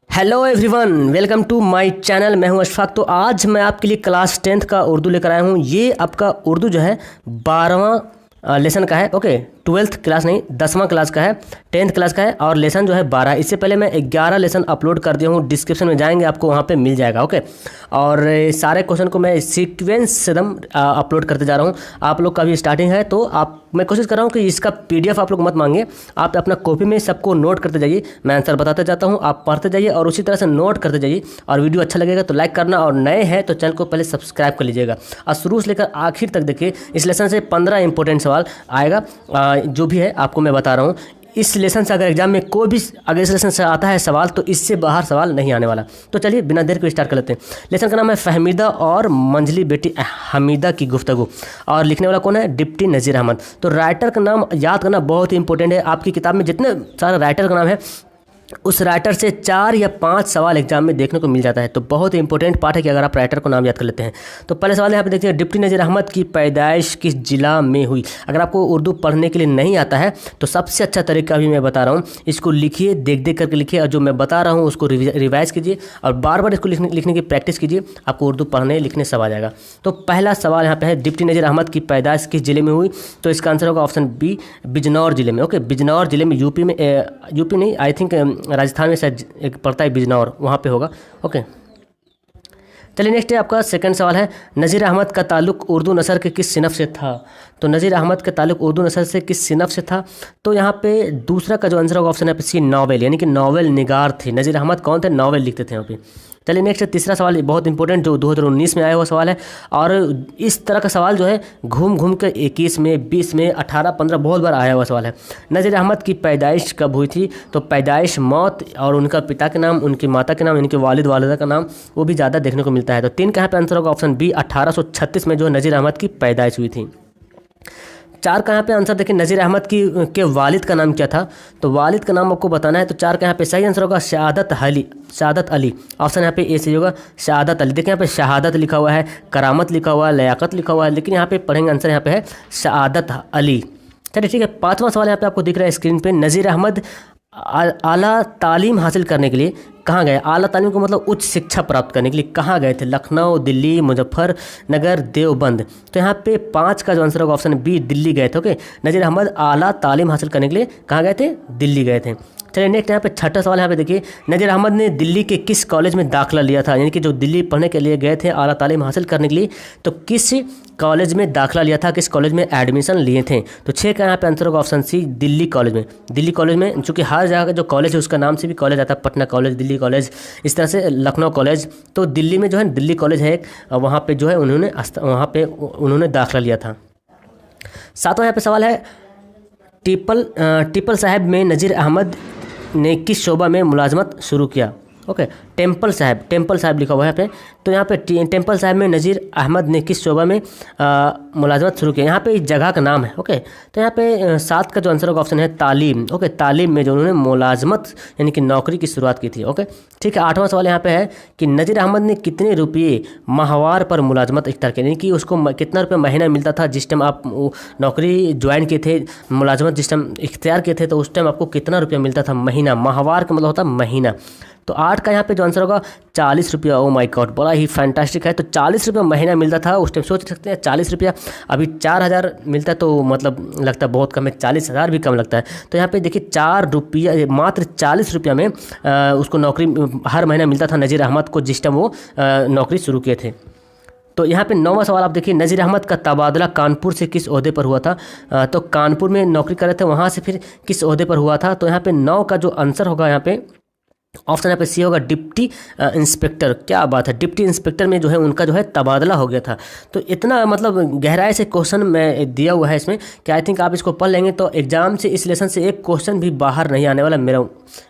Hello everyone, welcome to my channel. मैं हूं अशफाक। तो आज मैं आपके लिए क्लास 10th का उर्दू लेकर आया हूं। ये आपका उर्दू जो है 12वां लेसन का है। ओके, 12th क्लास नहीं, 10वां क्लास का है, 10th क्लास का है और लेसन जो है 12। इससे पहले मैं 11 लेसन अपलोड कर दिया हूँ, डिस्क्रिप्शन में जाएंगे आपको वहाँ पे मिल जाएगा। ओके, और सारे क्वेश्चन को मैं सीक्वेंस से एकदम अपलोड करते जा रहा हूँ। आप लोग का भी स्टार्टिंग है तो मैं कोशिश कर रहा हूँ कि इसका PDF आप लोग मत मांगे, आप अपना कॉपी में सबको नोट करते जाइए। मैं आंसर बताते जाता हूँ, आप पढ़ते जाइए और उसी तरह से नोट करते जाइए। और वीडियो अच्छा लगेगा तो लाइक करना, और नए हैं तो चैनल को पहले सब्सक्राइब कर लीजिएगा और शुरू से लेकर आखिर तक देखिए। इस लेसन से 15 इंपॉर्टेंट सवाल आएगा, जो भी है आपको मैं बता रहा हूँ। इस लेसन से अगर एग्जाम में कोई भी अगर इस लेसन से आता है सवाल तो इससे बाहर सवाल नहीं आने वाला। तो चलिए बिना देर के स्टार्ट कर लेते हैं। लेसन का नाम है फहमीदा और मंजली बेटी हमीदा की गुफ्तगू, और लिखने वाला कौन है? डिप्टी नज़ीर अहमद। तो राइटर का नाम याद करना बहुत ही इंपॉर्टेंट है। आपकी किताब में जितने सारे राइटर का नाम है उस राइटर से 4 या 5 सवाल एग्जाम में देखने को मिल जाता है। तो बहुत ही इंपॉर्टेंट पार्ट है कि अगर आप राइटर को नाम याद कर लेते हैं। तो पहले सवाल यहाँ पे देखते हैं, डिप्टी नज़ीर अहमद की पैदाइश किस जिला में हुई? अगर आपको उर्दू पढ़ने के लिए नहीं आता है तो सबसे अच्छा तरीका भी मैं बता रहा हूँ, इसको लिखिए, देख देख करके लिखिए, और जो मैं बता रहा हूँ उसको रिवाइज कीजिए और बार बार इसको लिखने की प्रैक्टिस कीजिए। आपको उर्दू पढ़ने लिखने सब आ जाएगा। तो पहला सवाल यहाँ पे है, डिप्टी नज़ीर अहमद की पैदाइश किस जिले में हुई? तो इसका आंसर होगा ऑप्शन बी, बिजनौर जिले में। ओके, बिजनौर जिले में, यूपी नहीं, आई थिंक राजस्थान में शायद एक पड़ता है बिजनौर, वहाँ पे होगा। ओके, चलिए नेक्स्ट है आपका सेकंड सवाल है, नज़ीर अहमद का ताल्लुक उर्दू नसर के किस सिनफ से था? तो नज़ीर अहमद का ताल्लुक उर्दू नसर से किस सिनफ से था? तो यहाँ पे दूसरा का जो आंसर होगा ऑप्शन है सी, नावल, यानी कि नावल निगार थे। नज़ीर अहमद कौन थे? नावल लिखते थे यहाँ पे। चलिए नेक्स्ट तीसरा सवाल, बहुत इंपॉर्टेंट, जो 2019 में आया हुआ सवाल है। और इस तरह का सवाल जो है घूम घूम के 21 में, 20 में, 18, 15 बहुत बार आया हुआ सवाल है। नज़ीर अहमद की पैदाइश कब हुई थी? तो पैदाइश, मौत और उनका पिता के नाम, उनकी माता के नाम, इनके वालिद वालिदा का नाम, वो भी ज़्यादा देखने को मिलता है। तो 3 का यहाँ पे आंसर होगा ऑप्शन बी, 1836 में जो नज़ीर अहमद की पैदाइश हुई थी। 4 का यहाँ पे आंसर देखिए, नज़ीर अहमद के वालिद का नाम क्या था? तो वालिद का नाम आपको बताना है। तो 4 का यहाँ पे सही आंसर होगा शहादत अली। ऑप्शन यहाँ पे ए सही होगा, शहादत अली। देखिए यहाँ पे शहादत लिखा हुआ है, करामत लिखा हुआ है, लियाकत लिखा हुआ है, लेकिन यहाँ पे पढ़ेंगे आंसर यहाँ पे है शहादत अली। चलिए ठीक है, 5वां सवाल यहाँ पे आपको दिख रहा है स्क्रीन पे, नज़ीर अहमद आला तालीम हासिल करने के लिए कहाँ गए? आला तालीम को मतलब उच्च शिक्षा प्राप्त करने के लिए कहाँ गए थे? लखनऊ, दिल्ली, मुजफ्फरनगर, देवबंद। तो यहाँ पे 5 का जो आंसर होगा ऑप्शन बी, दिल्ली गए थे। ओके, नज़ीर अहमद आला तालीम हासिल करने के लिए कहाँ गए थे? दिल्ली गए थे। चलिए नेक्स्ट यहाँ पे छठा सवाल यहाँ पे देखिए, नज़ीर अहमद ने दिल्ली के किस कॉलेज में दाखिला लिया था? यानी कि जो दिल्ली पढ़ने के लिए गए थे आला तालीम हासिल करने के लिए, तो किस कॉलेज में दाखिला लिया था, किस कॉलेज में एडमिशन लिए थे? तो 6 का यहाँ पे आंसर होगा ऑप्शन सी, दिल्ली कॉलेज में। दिल्ली कॉलेज में, चूँकि हर जगह का जो कॉलेज है उसका नाम से भी कॉलेज आता है, पटना कॉलेज, दिल्ली कॉलेज, इस तरह से लखनऊ कॉलेज। तो दिल्ली में जो है दिल्ली कॉलेज है एक, वहाँ पर जो है उन्होंने दाखिला लिया था। 7वां यहाँ पे सवाल है, टिप्पल साहब में नज़ीर अहमद ने किस शोबा में मुलाजमत शुरू किया? ओके, टेम्पल साहब लिखा हुआ है यहाँ पे। तो यहाँ पे टेम्पल साहब में नज़ीर अहमद ने किस शोबा में मुलाजमत शुरू किया? यहाँ पे इस जगह का नाम है। ओके, तो यहाँ पे 7 का जो आंसर होगा ऑप्शन है तालीम। ओके, तालीम में जो उन्होंने मुलाजमत यानी कि नौकरी की शुरुआत की थी। ओके ठीक है, 8वां सवाल यहाँ पे है कि नज़ीर अहमद ने कितने रुपये माहवार पर मुलाजमत इख्तियार किया? यानी कि उसको कितना रुपये महीना मिलता था जिस टाइम आप नौकरी ज्वाइन किए थे, मुलाजमत जिस टाइम इख्तियार किए थे, तो उस टाइम आपको कितना रुपया मिलता था महीना? माहवार का मतलब होता है महीना। तो 8 का यहाँ पे जो आंसर होगा 40 रुपया। ओ माय गॉड, बड़ा ही फैंटास्टिक है। तो 40 रुपया महीना मिलता था उस टाइम। सोच सकते हैं 40 रुपया, अभी 4000 मिलता है तो मतलब लगता है बहुत कम है, 40,000 भी कम लगता है। तो यहाँ पे देखिए 4 रुपया, मात्र 40 रुपया में उसको नौकरी हर महीना मिलता था नज़ीर अहमद को जिस टाइम वो नौकरी शुरू किए थे। तो यहाँ पे 9वां सवाल आप देखिए, नज़ीर अहमद का तबादला कानपुर से किस ओहदे पर हुआ था? तो कानपुर में नौकरी कर रहे थे, वहाँ से फिर किस ओहदे पर हुआ था? तो यहाँ पे 9 का जो आंसर होगा यहाँ पे ऑप्शन यहाँ पे सी होगा, डिप्टी इंस्पेक्टर। क्या बात है, डिप्टी इंस्पेक्टर में जो है उनका जो है तबादला हो गया था। तो इतना मतलब गहराई से क्वेश्चन में दिया हुआ है इसमें कि आई थिंक आप इसको पढ़ लेंगे तो एग्जाम से इस लेसन से एक क्वेश्चन भी बाहर नहीं आने वाला, मेरा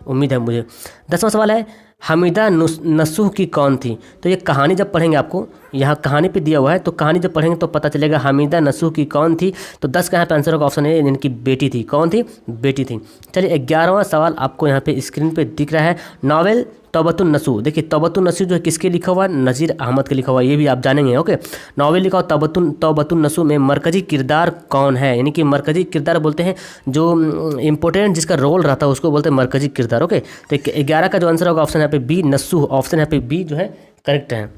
उम्मीद है मुझे। 10वां सवाल है, हमीदा नसूह की कौन थी? तो ये कहानी जब पढ़ेंगे आपको यहाँ कहानी पे दिया हुआ है, तो कहानी जब पढ़ेंगे तो पता चलेगा हमीदा नसूह की कौन थी। तो 10 का यहाँ पे आंसर का ऑप्शन है इनकी बेटी थी। कौन थी? बेटी थी। चलिए 11वां सवाल आपको यहाँ पे स्क्रीन पे दिख रहा है। नॉवेल तौबतुन नसूह, देखिए तौबतुन नसूह जो है किसके लिखा हुआ है? नज़ीर अहमद के लिखा हुआ है, ये भी आप जानेंगे। ओके, नॉवेल लिखा हुआ तौबतुन नसूह में मरकजी किरदार कौन है? यानी कि मरकजी किरदार बोलते हैं जो इंपॉर्टेंट जिसका रोल रहता है उसको बोलते हैं मरकजी किरदार। ओके, तो 11 का जो आंसर होगा ऑप्शन यहाँ पे बी नसूह, ऑप्शन यहाँ पे बी जो है करेक्ट है।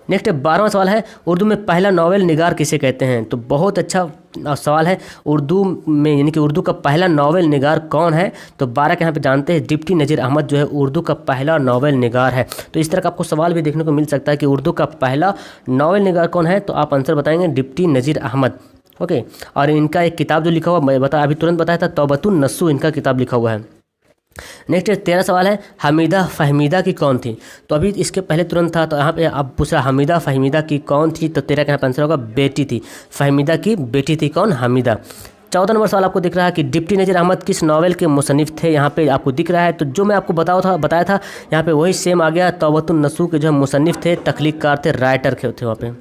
नेक्स्ट 12वां सवाल है, उर्दू में पहला नॉवेल निगार किसे कहते हैं? तो बहुत अच्छा सवाल है। उर्दू में यानी कि उर्दू का पहला नॉवेल निगार कौन है? तो 12 के यहाँ पे जानते हैं डिप्टी नज़ीर अहमद जो है उर्दू का पहला नॉवेल निगार है। तो इस तरह का आपको सवाल भी देखने को मिल सकता है कि उर्दू का पहला नॉवेल निगार कौन है, तो आप आंसर बताएंगे डिप्टी नज़ीर अहमद। ओके, और इनका एक किताब जो लिखा हुआ मैं अभी तुरंत बताया था, तौबतुन नसूह इनका किताब लिखा हुआ है। नेक्स्ट 13 सवाल है, हमीदा फहमीदा की कौन थी? तो अभी इसके पहले तुरंत था, तो यहाँ पे अब पूछ रहा हमीदा फहमीदा की कौन थी? तो 13 का यहाँ पे आंसर होगा बेटी थी। फहमीदा की बेटी थी कौन? हमीदा। 14 नंबर सवाल आपको दिख रहा है कि डिप्टी नज़ीर अहमद किस नॉवेल के मुसन्निफ थे? यहाँ पे आपको दिख रहा है, तो जो मैं आपको बताया था यहाँ पे वही सेम आ गया। तौबतुन नसूह के जो मुसन्निफ थे, तख्लीक़कार थे, राइटर थे वहाँ पे।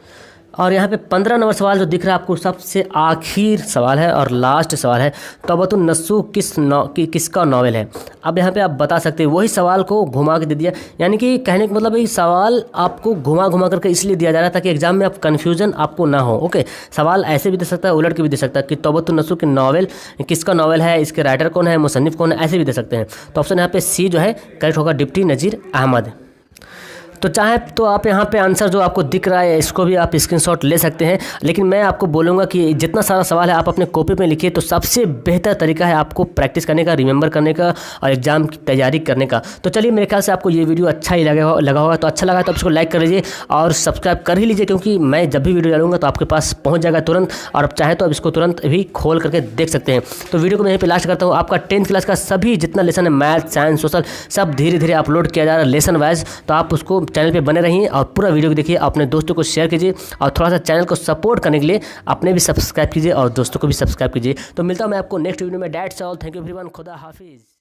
और यहाँ पे 15 नंबर सवाल जो दिख रहा है आपको सबसे आखिर सवाल है और लास्ट सवाल है, तौबतुन नसूह किसका नॉवेल है? अब यहाँ पे आप बता सकते हैं, वही सवाल को घुमा के दे दिया। यानी कि कहने का मतलब ये सवाल आपको घुमा करके इसलिए दिया जा रहा है ताकि एग्जाम में आप कन्फ्यूजन आपको ना हो। ओके, सवाल ऐसे भी दे सकता है, उलट के भी दे सकता है कि तौबतुन नसूह के नॉवेल किसका नॉवेल है, इसके राइटर कौन है, मुसन्निफ कौन है, ऐसे भी दे सकते हैं। तो ऑप्शन यहाँ पे सी जो है करेक्ट होगा, डिप्टी नज़ीर अहमद। तो चाहे तो आप यहाँ पे आंसर जो आपको दिख रहा है इसको भी आप स्क्रीनशॉट ले सकते हैं, लेकिन मैं आपको बोलूँगा कि जितना सारा सवाल है आप अपने कॉपी में लिखिए, तो सबसे बेहतर तरीका है आपको प्रैक्टिस करने का, रिमेंबर करने का और एग्जाम की तैयारी करने का। तो चलिए, मेरे ख्याल से आपको ये वीडियो अच्छा ही लगा होगा। तो अच्छा लगा तो आप इसको लाइक कर लीजिए और सब्सक्राइब कर ही लीजिए, क्योंकि मैं जब भी वीडियो डालूंगा तो आपके पास पहुँच जाएगा तुरंत, और आप चाहें तो आप इसको तुरंत भी खोल करके देख सकते हैं। तो वीडियो को मैं यहीं पर लास्ट करता हूँ। आपका 10th क्लास का सभी जितना लेसन है, मैथ, साइंस, सोशल, सब धीरे धीरे अपलोड किया जा रहा है लेसन वाइज। तो आप उसको चैनल पर बने रहिए और पूरा वीडियो को देखिए, अपने दोस्तों को शेयर कीजिए और थोड़ा सा चैनल को सपोर्ट करने के लिए अपने भी सब्सक्राइब कीजिए और दोस्तों को भी सब्सक्राइब कीजिए। तो मिलता हूं मैं आपको नेक्स्ट वीडियो में। That's all, thank you everyone, खुदा हाफिज़।